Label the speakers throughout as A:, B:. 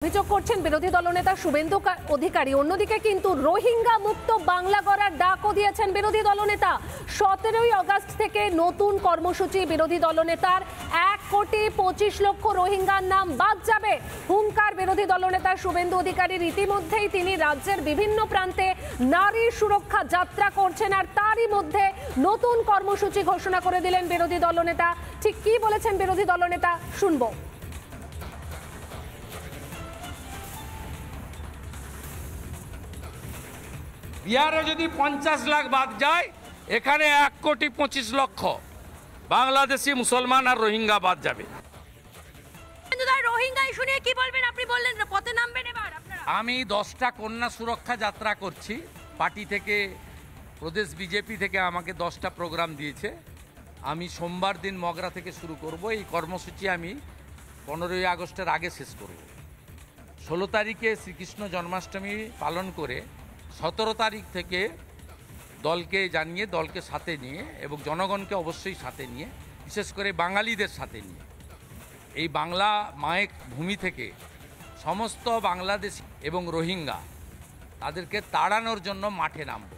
A: অভিযোগ করছেন বিরোধী দলনেতা শুভেন্দু অধিকারী। অন্যদিকে কিন্তু রোহিঙ্গা মুক্ত বাংলা গড়ার ডাকও দিয়েছেন বিরোধী দলনেতা। 17ই আগস্ট থেকে নতুন কর্মসূচি বিরোধী দলনেতার। 1,25,00,000 রোহিঙ্গার নাম বাদ যাবে, হুঙ্কার বিরোধী দলনেতা শুভেন্দু অধিকারীর। ইতিমধ্যেই তিনি রাজ্যের বিভিন্ন প্রান্তে নারী সুরক্ষা যাত্রা করছেন, আর তারই মধ্যে নতুন কর্মসূচি ঘোষণা করে দিলেন বিরোধী দলনেতা। ঠিক কি বলেছেন বিরোধী দলনেতা শুনবো।
B: বিহারে যদি 50 লাখ বাদ যায়, এখানে 1,25,00,000 বাংলাদেশি মুসলমান আর রোহিঙ্গা বাদ যাবে।
A: রোহিঙ্গা ইস্যু নিয়ে কি বলবেন? আপনি বললেন পথে নামবেন এবার আপনারা।
B: আমি 10টা কন্যা সুরক্ষা যাত্রা করছি। পার্টি থেকে, প্রদেশ বিজেপি থেকে আমাকে 10টা প্রোগ্রাম দিয়েছে। আমি সোমবার দিন মগরা থেকে শুরু করব। এই কর্মসূচি আমি 15ই আগস্টের আগে শেষ করব। 16 তারিখে শ্রীকৃষ্ণ জন্মাষ্টমী পালন করে 17 তারিখ থেকে দলকে জানিয়ে, দলকে সাথে নিয়ে এবং জনগণকে অবশ্যই সাথে নিয়ে, বিশেষ করে বাঙালিদের সাথে নিয়ে এই বাংলা মায়ের ভূমি থেকে সমস্ত বাংলাদেশি এবং রোহিঙ্গা তাদেরকে তাড়ানোর জন্য মাঠে নামব।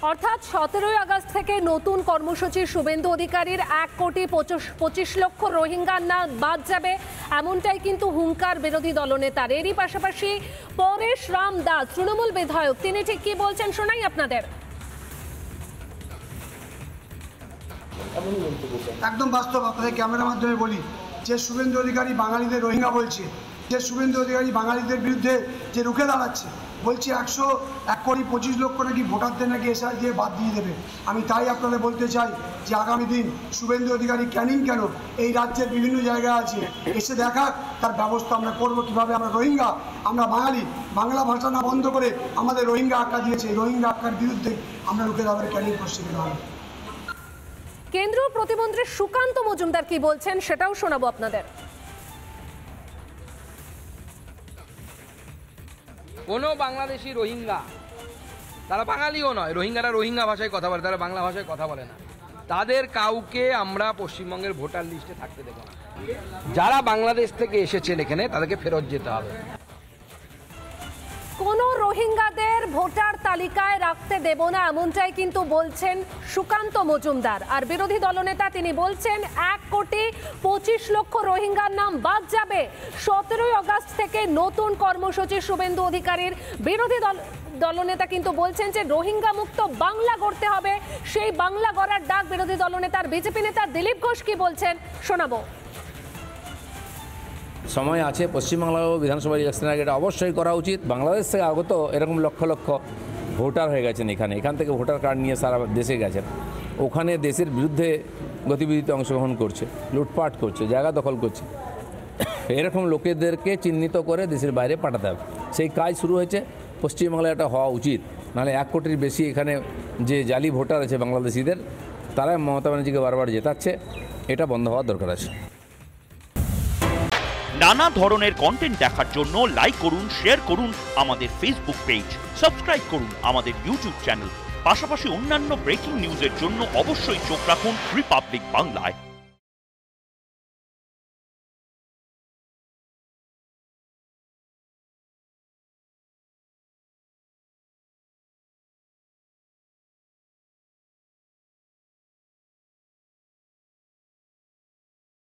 A: অর্থাৎ 17ই আগস্ট থেকে নতুন কর্মসূচি শুভেন্দু অধিকারীর। 1,25,00,000 রোহিঙ্গার নাম বাদ যাবে, এমনটাই কিন্তু হুঙ্কার বিরোধী দলনেতার। এরই পাশাপাশি পরেশ রাম দাস, তৃণমূল বিধায়ক, তিনি ঠিক কি বলছেন শোনাই আপনাদের।
C: একদম বাস্তব, আপনাদের ক্যামেরার মাধ্যমে বলি যে শুভেন্দু অধিকারী বাঙালিদের রোহিঙ্গা বলছে, যে শুভেন্দু অধিকারী বাঙালিদের বিরুদ্ধে যে রুখে দাঁড়াচ্ছে, বলছে 1,25,00,000 নাকি ভোটারদের নাকি এসআই দিয়ে বাদ দিয়ে দেবে। আমি তাই আপনাদের বলতে চাই যে আগামী দিন শুভেন্দু অধিকারী ক্যানিং কেন এই রাজ্যের বিভিন্ন জায়গায় আছে, এসে দেখাক, তার ব্যবস্থা আমরা করবো কীভাবে। আমরা রোহিঙ্গা, আমরা বাঙালি, বাংলা ভাষা না বন্ধ করে আমাদের রোহিঙ্গা আখ্যা দিয়েছে, রোহিঙ্গা আখ্যার বিরুদ্ধে আমরা রুখে দাঁড়াবে ক্যানিং পশ্চিমে দাঁড়াবো।
A: কেন্দ্রীয় প্রতিমন্ত্রী সুকান্ত মজুমদার কি বলছেন সেটাও শোনাবো আপনাদের।
D: কোনো বাংলাদেশি রোহিঙ্গা, তারা বাঙালিও নয়, রোহিঙ্গারা রোহিঙ্গা ভাষায় কথা বলে, তারা বাংলা ভাষায় কথা বলে না, তাদের কাউকে আমরা পশ্চিমবঙ্গের ভোটার লিস্টে থাকতে দেবো না। যারা বাংলাদেশ থেকে এসেছেন এখানে তাদেরকে ফেরত যেতে হবে।
A: কোন রোহিঙ্গাদের ভোটার তালিকায় রাখতে দেব না, এমনটাই কিন্তু বলছেন সুকান্ত মজুমদার। আর বিরোধী দলনেতা তিনি বলছেন 1,25,00,000 রোহিঙ্গার নাম বাদ যাবে। 17ই আগস্ট থেকে নতুন কর্মসূচি শুভেন্দু অধিকারীর। বিরোধী দলনেতা কিন্তু বলছেন যে রোহিঙ্গা মুক্ত বাংলা গড়তে হবে, সেই বাংলা গড়ার ডাক বিরোধী দলনেতার। বিজেপি নেতা দিলীপ ঘোষ কি বলছেন শোনাবো।
E: সময় আছে, পশ্চিমবাংলাও বিধানসভা ইলেকশনের আগে এটা অবশ্যই করা উচিত। বাংলাদেশ থেকে আগত এরকম লক্ষ লক্ষ ভোটার হয়ে গেছেন এখান থেকে ভোটার কার্ড নিয়ে সারা দেশে গেছেন, ওখানে দেশের বিরুদ্ধে গতিবিধিতে অংশগ্রহণ করছে, লুটপাট করছে, জায়গা দখল করছে। এরকম লোকেদেরকে চিহ্নিত করে দেশের বাইরে পাঠাতে হবে, সেই কাজ শুরু হয়েছে। পশ্চিমবাংলায় এটা হওয়া উচিত, নাহলে 1 কোটির বেশি এখানে যে জালি ভোটার আছে বাংলাদেশিদের, তারা মমতা ব্যানার্জিকে বারবার জেতাচ্ছে, এটা বন্ধ হওয়ার দরকার আছে।
F: নানা ধরনের কন্টেন্ট দেখার জন্য লাইক করুন, শেয়ার করুন আমাদের ফেসবুক পেজ, সাবস্ক্রাইব করুন আমাদের ইউটিউব চ্যানেল। পাশাপাশি অন্যান্য ব্রেকিং নিউজের জন্য অবশ্যই চোখ রাখুন রিপাবলিক বাংলায়।